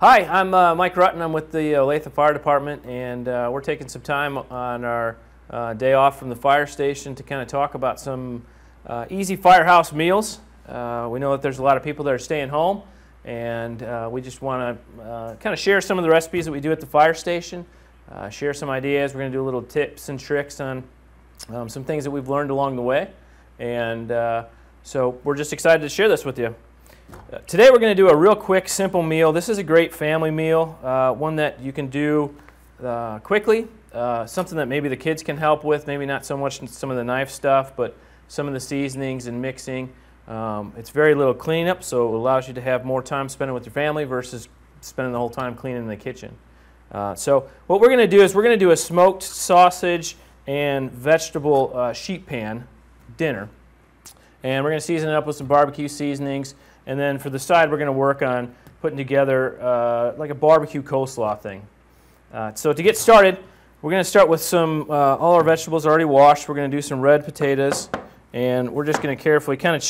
Hi, I'm Mike Rutten. I'm with the Olathe Fire Department, and we're taking some time on our day off from the fire station to kind of talk about some easy firehouse meals. We know that there's a lot of people that are staying home, and we just want to kind of share some of the recipes that we do at the fire station, share some ideas. We're going to do a little tips and tricks on some things that we've learned along the way, and so we're just excited to share this with you. Today we're going to do a real quick, simple meal. This is a great family meal, one that you can do quickly, something that maybe the kids can help with, maybe not so much some of the knife stuff, but some of the seasonings and mixing. It's very little cleanup, so it allows you to have more time spending with your family versus spending the whole time cleaning in the kitchen. So what we're going to do is we're going to do a smoked sausage and vegetable sheet pan dinner. And we're going to season it up with some barbecue seasonings. And then for the side, we're going to work on putting together like a barbecue coleslaw thing. So to get started, we're going to start with some, all our vegetables already washed. We're going to do some red potatoes. And we're just going to carefully kind of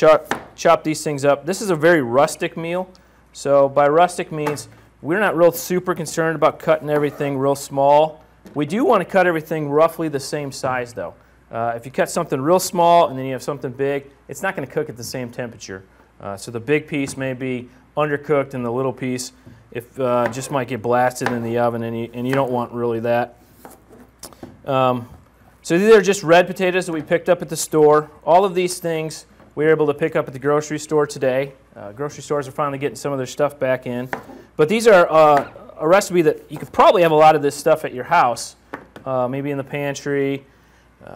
chop these things up. This is a very rustic meal. So by rustic means we're not real super concerned about cutting everything real small. We do want to cut everything roughly the same size though. If you cut something real small and then you have something big, it's not going to cook at the same temperature. So the big piece may be undercooked and the little piece just might get blasted in the oven, and you don't want really that. So these are just red potatoes that we picked up at the store. All of these things we were able to pick up at the grocery store today. Grocery stores are finally getting some of their stuff back in. But these are a recipe that you could probably have a lot of this stuff at your house, maybe in the pantry,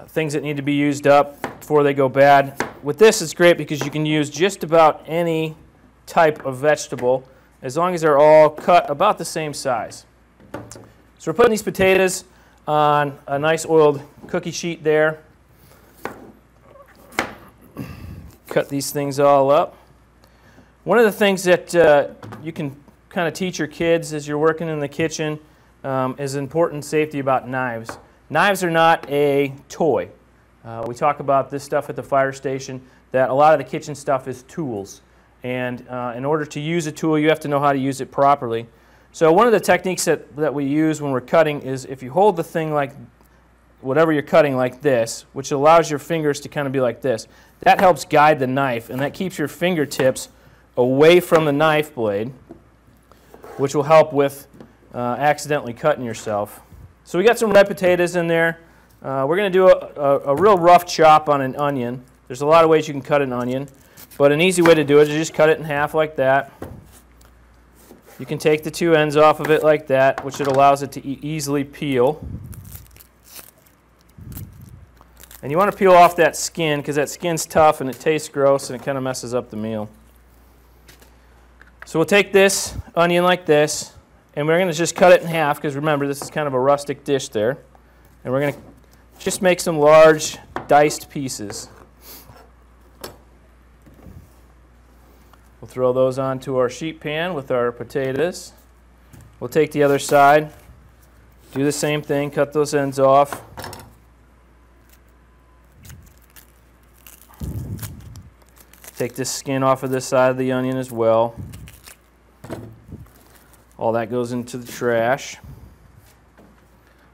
things that need to be used up before they go bad. With this, it's great because you can use just about any type of vegetable as long as they're all cut about the same size. So we're putting these potatoes on a nice oiled cookie sheet there. Cut these things all up. One of the things that you can kind of teach your kids as you're working in the kitchen is important safety about knives. Knives are not a toy. We talk about this stuff at the fire station, that a lot of the kitchen stuff is tools. And in order to use a tool, you have to know how to use it properly. So one of the techniques that we use when we're cutting is if you hold the thing like, whatever you're cutting like this, which allows your fingers to kind of be like this, that helps guide the knife, and that keeps your fingertips away from the knife blade, which will help with accidentally cutting yourself. So we got some red potatoes in there. We're going to do a real rough chop on an onion. There's a lot of ways you can cut an onion, but an easy way to do it is just cut it in half like that. You can take the two ends off of it like that, which it allows it to easily peel. And you want to peel off that skin because that skin's tough and it tastes gross and it kind of messes up the meal. So we'll take this onion like this, and we're going to just cut it in half because remember, this is kind of a rustic dish there. And we're going to just make some large diced pieces. We'll throw those onto our sheet pan with our potatoes. We'll take the other side, do the same thing, cut those ends off. Take this skin off of this side of the onion as well. All that goes into the trash.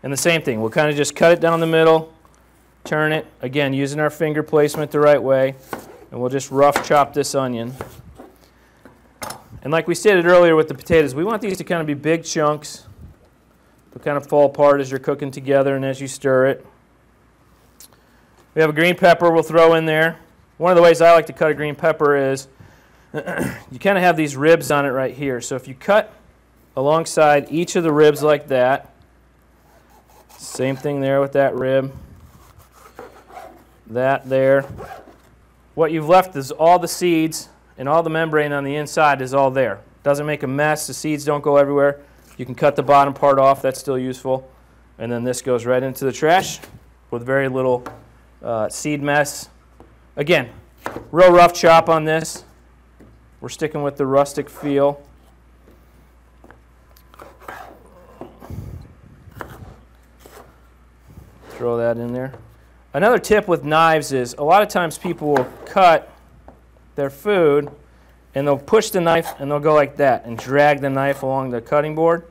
And the same thing, we'll kind of just cut it down the middle, turn it, again using our finger placement the right way, and we'll just rough chop this onion. And like we stated earlier with the potatoes, we want these to kind of be big chunks. They'll kind of fall apart as you're cooking together and as you stir it. We have a green pepper we'll throw in there. One of the ways I like to cut a green pepper is you kind of have these ribs on it right here. So if you cut alongside each of the ribs like that, same thing there with that rib, that there. What you've left is all the seeds and all the membrane on the inside is all there. Doesn't make a mess, the seeds don't go everywhere. You can cut the bottom part off, that's still useful. And then this goes right into the trash with very little seed mess. Again, real rough chop on this. We're sticking with the rustic feel. Throw that in there. Another tip with knives is a lot of times people will cut their food and they'll push the knife and they'll go like that and drag the knife along the cutting board.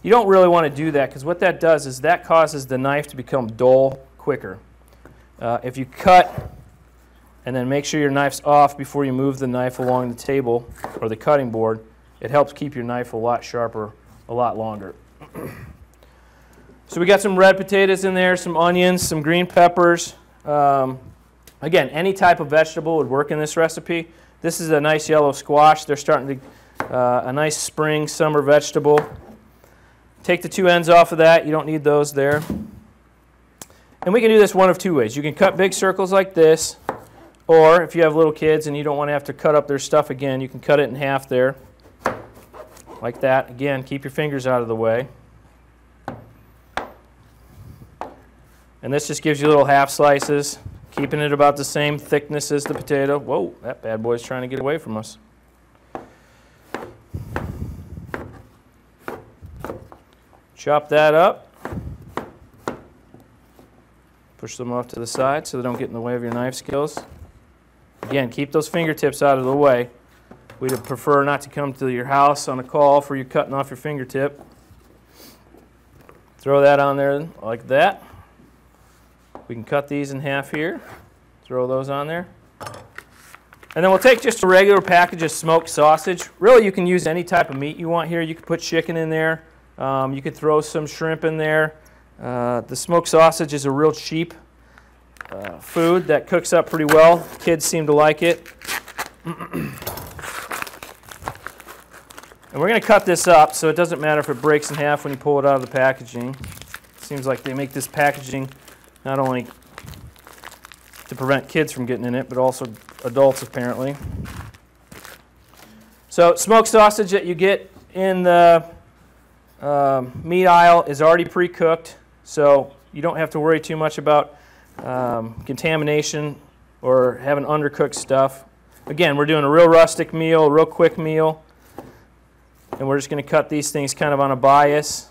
You don't really want to do that, because what that does is that causes the knife to become dull quicker. If you cut and then make sure your knife's off before you move the knife along the table or the cutting board, it helps keep your knife a lot sharper a lot longer. So we got some red potatoes in there, some onions, some green peppers. Again, any type of vegetable would work in this recipe. This is a nice yellow squash. They're starting to, a nice spring, summer vegetable. Take the two ends off of that. You don't need those there. And we can do this one of two ways. You can cut big circles like this, or if you have little kids and you don't want to have to cut up their stuff again, you can cut it in half there, like that. Again, keep your fingers out of the way. And this just gives you little half slices, keeping it about the same thickness as the potato. Whoa, that bad boy's trying to get away from us. Chop that up. Push them off to the side so they don't get in the way of your knife skills. Again, keep those fingertips out of the way. We'd prefer not to come to your house on a call for you cutting off your fingertip. Throw that on there like that. We can cut these in half here. Throw those on there. And then we'll take just a regular package of smoked sausage. Really, you can use any type of meat you want here. You could put chicken in there. You could throw some shrimp in there. The smoked sausage is a real cheap food that cooks up pretty well. Kids seem to like it. And we're going to cut this up so it doesn't matter if it breaks in half when you pull it out of the packaging. It seems like they make this packaging not only to prevent kids from getting in it, but also adults apparently. So smoked sausage that you get in the meat aisle is already pre-cooked, so you don't have to worry too much about contamination or having undercooked stuff. Again, we're doing a real rustic meal, a real quick meal, and we're just going to cut these things kind of on a bias.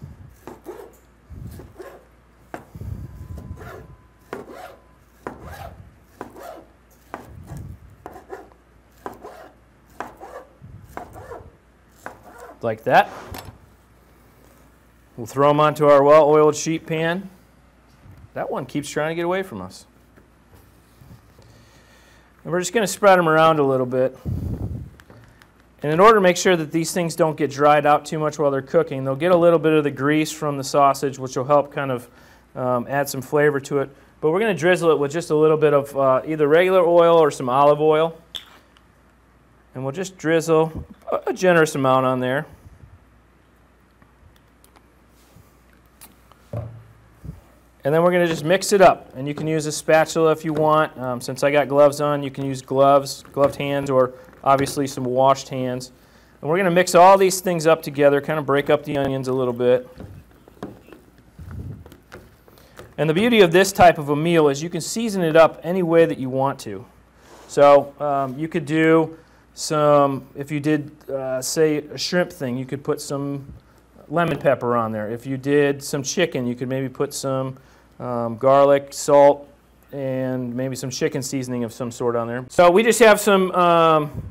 Like that. We'll throw them onto our well-oiled sheet pan. That one keeps trying to get away from us. And we're just going to spread them around a little bit. And in order to make sure that these things don't get dried out too much while they're cooking, they'll get a little bit of the grease from the sausage, which will help kind of add some flavor to it. But we're going to drizzle it with just a little bit of either regular oil or some olive oil. And we'll just drizzle a generous amount on there. And then we're going to just mix it up. And you can use a spatula if you want. Since I got gloves on, you can use gloves, gloved hands, or obviously some washed hands. And we're going to mix all these things up together, kind of break up the onions a little bit. And the beauty of this type of a meal is you can season it up any way that you want to. So you could do some, if you did, say, a shrimp thing, you could put some lemon pepper on there. If you did some chicken, you could maybe put some garlic, salt, and maybe some chicken seasoning of some sort on there. So we just have some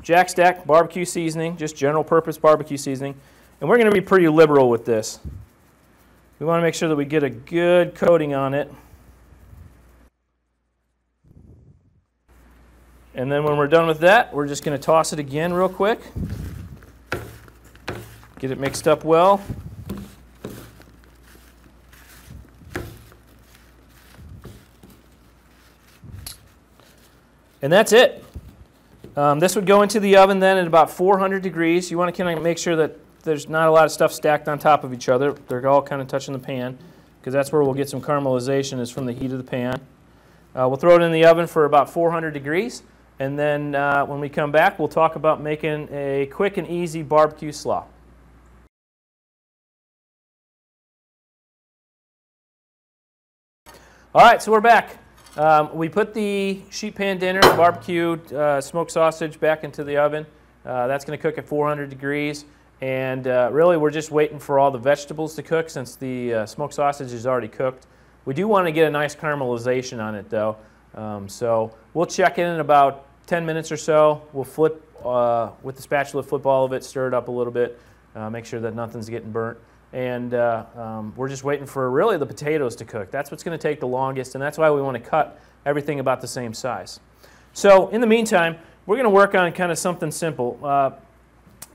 Jack Stack barbecue seasoning, just general purpose barbecue seasoning. And we're going to be pretty liberal with this. We want to make sure that we get a good coating on it. And then when we're done with that, we're just going to toss it again real quick. Get it mixed up well. And that's it. This would go into the oven then at about 400 degrees. You want to kind of make sure that there's not a lot of stuff stacked on top of each other. They're all kind of touching the pan, because that's where we'll get some caramelization, is from the heat of the pan. We'll throw it in the oven for about 400 degrees. And then when we come back, we'll talk about making a quick and easy barbecue slaw. All right, so we're back. We put the sheet pan dinner, barbecued smoked sausage, back into the oven. That's going to cook at 400 degrees. And really, we're just waiting for all the vegetables to cook, since the smoked sausage is already cooked. We do want to get a nice caramelization on it, though. So we'll check in about 10 minutes or so. We'll flip, with the spatula, flip all of it, stir it up a little bit, make sure that nothing's getting burnt. And we're just waiting for really the potatoes to cook. That's what's going to take the longest, and that's why we want to cut everything about the same size. So in the meantime, we're going to work on kind of something simple.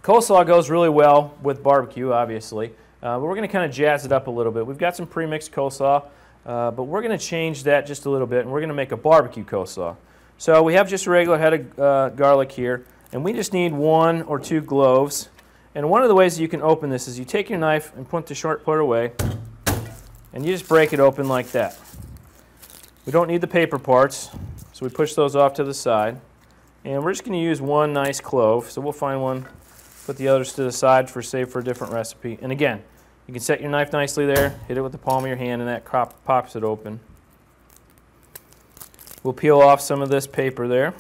Coleslaw goes really well with barbecue, obviously, but we're going to kind of jazz it up a little bit. We've got some pre-mixed coleslaw, but we're going to change that just a little bit, and we're going to make a barbecue coleslaw. So we have just a regular head of garlic here, and we just need 1 or 2 cloves. And one of the ways that you can open this is you take your knife and put the short part away, and you just break it open like that. We don't need the paper parts, so we push those off to the side. And we're just going to use 1 nice clove, so we'll find one, put the others to the side for save for a different recipe. And again, you can set your knife nicely there, hit it with the palm of your hand, and that pops it open. We'll peel off some of this paper there.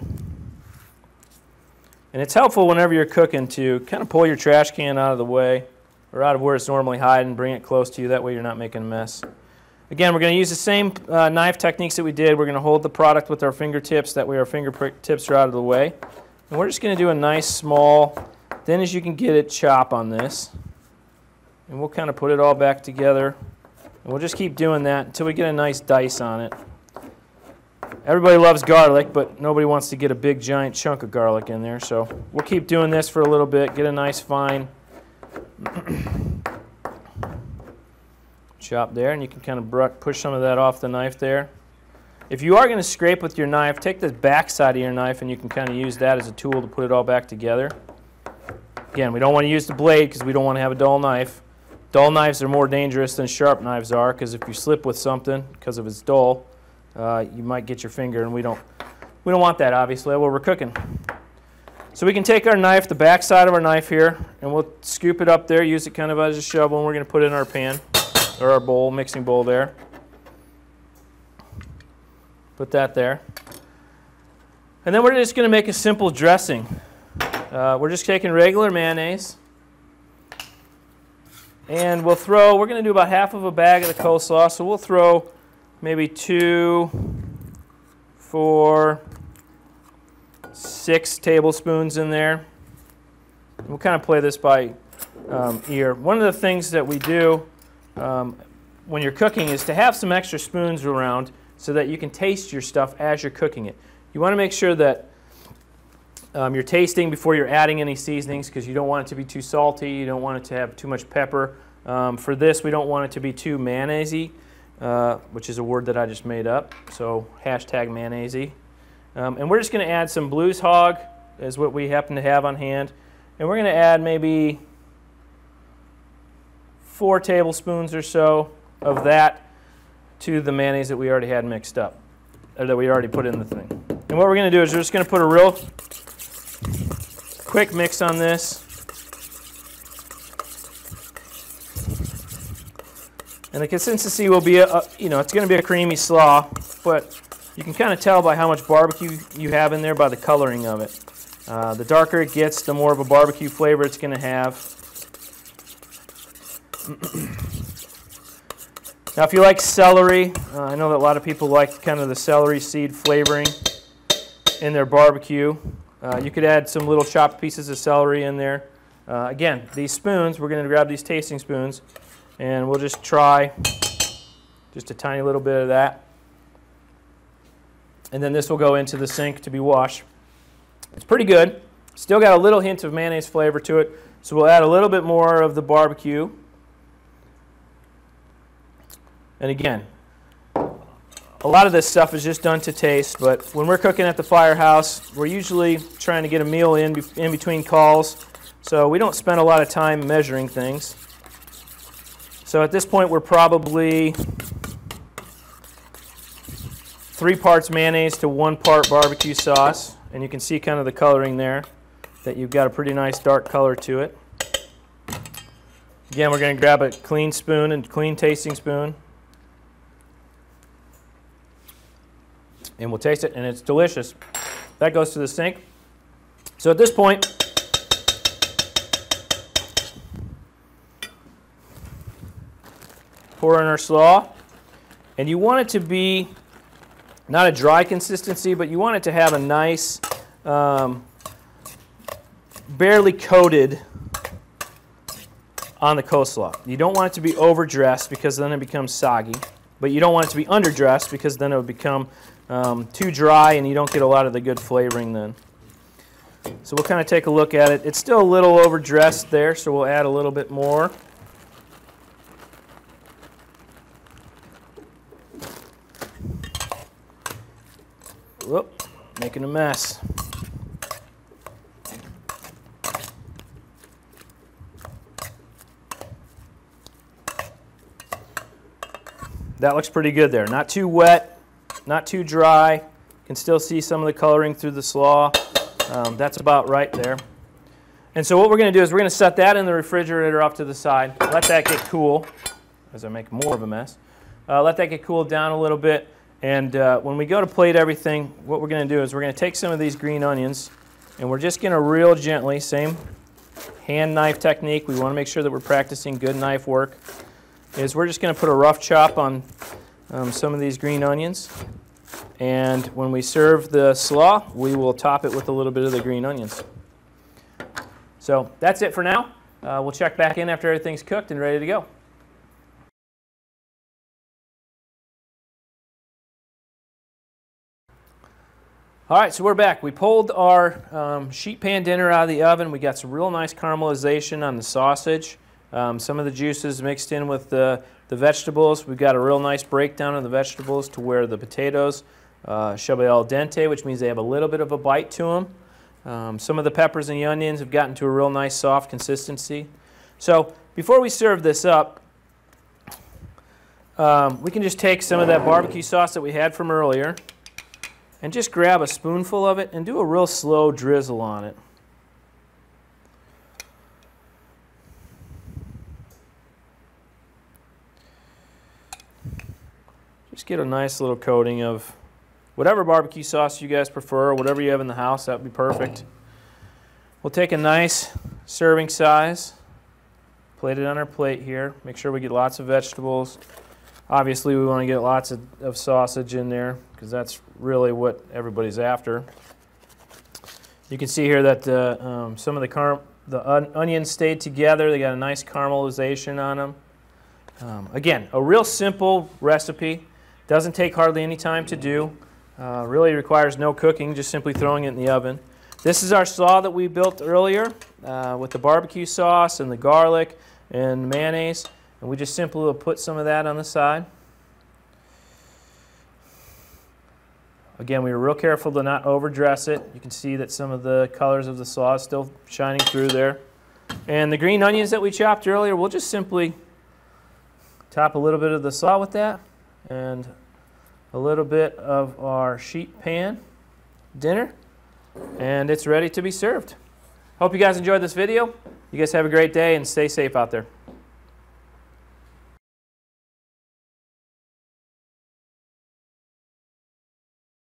And it's helpful whenever you're cooking to kind of pull your trash can out of the way or out of where it's normally hiding, bring it close to you. That way you're not making a mess. Again, we're going to use the same knife techniques that we did. We're going to hold the product with our fingertips. That way our fingertips are out of the way. And we're just going to do a nice small, thin as you can get it, chop on this. And we'll kind of put it all back together. And we'll just keep doing that until we get a nice dice on it. Everybody loves garlic, but nobody wants to get a big giant chunk of garlic in there. So we'll keep doing this for a little bit, get a nice fine chop there, and you can kind of push some of that off the knife there. If you are going to scrape with your knife, take the back side of your knife and you can kind of use that as a tool to put it all back together. Again, we don't want to use the blade because we don't want to have a dull knife. Dull knives are more dangerous than sharp knives are, because if you slip with something because of its dull, you might get your finger, and we don't want that, obviously, while we're cooking. So we can take our knife, the back side of our knife here, and we'll scoop it up there, use it kind of as a shovel, and we're going to put it in our pan, or our bowl, mixing bowl there. Put that there. And then we're just going to make a simple dressing. We're just taking regular mayonnaise, and we're going to do about half of a bag of the coleslaw, so we'll throw maybe 2, 4, 6 tablespoons in there. We'll kind of play this by ear. One of the things that we do when you're cooking is to have some extra spoons around so that you can taste your stuff as you're cooking it. You want to make sure that you're tasting before you're adding any seasonings, because you don't want it to be too salty, you don't want it to have too much pepper. For this, we don't want it to be too mayonnaise-y, which is a word that I just made up, so hashtag mayonnaise-y. And we're just going to add some Blues Hog, is what we happen to have on hand. And we're going to add maybe 4 tablespoons or so of that to the mayonnaise that we already had mixed up, or that we already put in the thing. And what we're going to do is we're just going to put a real quick mix on this. And the consistency will be, it's going to be a creamy slaw, but you can kind of tell by how much barbecue you have in there by the coloring of it. The darker it gets, the more of a barbecue flavor it's going to have. Now, if you like celery, I know that a lot of people like kind of the celery seed flavoring in their barbecue. You could add some little chopped pieces of celery in there. Again, these spoons, we're going to grab these tasting spoons, and we'll just try just a tiny little bit of that. And then this will go into the sink to be washed. It's pretty good. Still got a little hint of mayonnaise flavor to it, so we'll add a little bit more of the barbecue. And again, a lot of this stuff is just done to taste, but when we're cooking at the Firehouse, we're usually trying to get a meal in between calls, so we don't spend a lot of time measuring things. So at this point, we're probably 3 parts mayonnaise to 1 part barbecue sauce, and you can see kind of the coloring there, that you've got a pretty nice dark color to it. Again, we're going to grab a clean spoon and clean tasting spoon, and we'll taste it, and it's delicious. That goes to the sink. So at this point, pour in our slaw, and you want it to be not a dry consistency, but you want it to have a nice barely coated on the coleslaw. You don't want it to be overdressed because then it becomes soggy, but you don't want it to be underdressed because then it would become too dry and you don't get a lot of the good flavoring then. So we'll kind of take a look at it. It's still a little overdressed there, so we'll add a little bit more. Whoop, making a mess. That looks pretty good there. Not too wet, not too dry. You can still see some of the coloring through the slaw. That's about right there. And so what we're going to do is we're going to set that in the refrigerator off to the side. Let that get cool, as I make more of a mess. Let that get cooled down a little bit. And when we go to plate everything, what we're going to do is we're going to take some of these green onions and we're just going to real gently, same hand knife technique. We want to make sure that we're practicing good knife work. Is we're just going to put a rough chop on some of these green onions. And when we serve the slaw, we will top it with a little bit of the green onions. So that's it for now. We'll check back in after everything's cooked and ready to go. All right, so we're back. We pulled our sheet pan dinner out of the oven. We got some real nice caramelization on the sausage. Some of the juices mixed in with the vegetables. We've got a real nice breakdown of the vegetables to where the potatoes shall be al dente, which means they have a little bit of a bite to them. Some of the peppers and the onions have gotten to a real nice soft consistency. So before we serve this up, we can just take some of that barbecue sauce that we had from earlier and just grab a spoonful of it and do a real slow drizzle on it. Just get a nice little coating of whatever barbecue sauce you guys prefer, whatever you have in the house, that would be perfect. We'll take a nice serving size, plate it on our plate here, make sure we get lots of vegetables. Obviously we want to get lots of sausage in there because that's really what everybody's after. You can see here that some of the onions stayed together. They got a nice caramelization on them. Again, a real simple recipe. Doesn't take hardly any time to do. Really requires no cooking, just simply throwing it in the oven. This is our slaw that we built earlier with the barbecue sauce and the garlic and mayonnaise. And we just simply will put some of that on the side. Again, we were real careful to not overdress it. You can see that some of the colors of the slaw is still shining through there. And the green onions that we chopped earlier, we'll just simply top a little bit of the slaw with that and a little bit of our sheet pan dinner, and it's ready to be served. Hope you guys enjoyed this video. You guys have a great day and stay safe out there.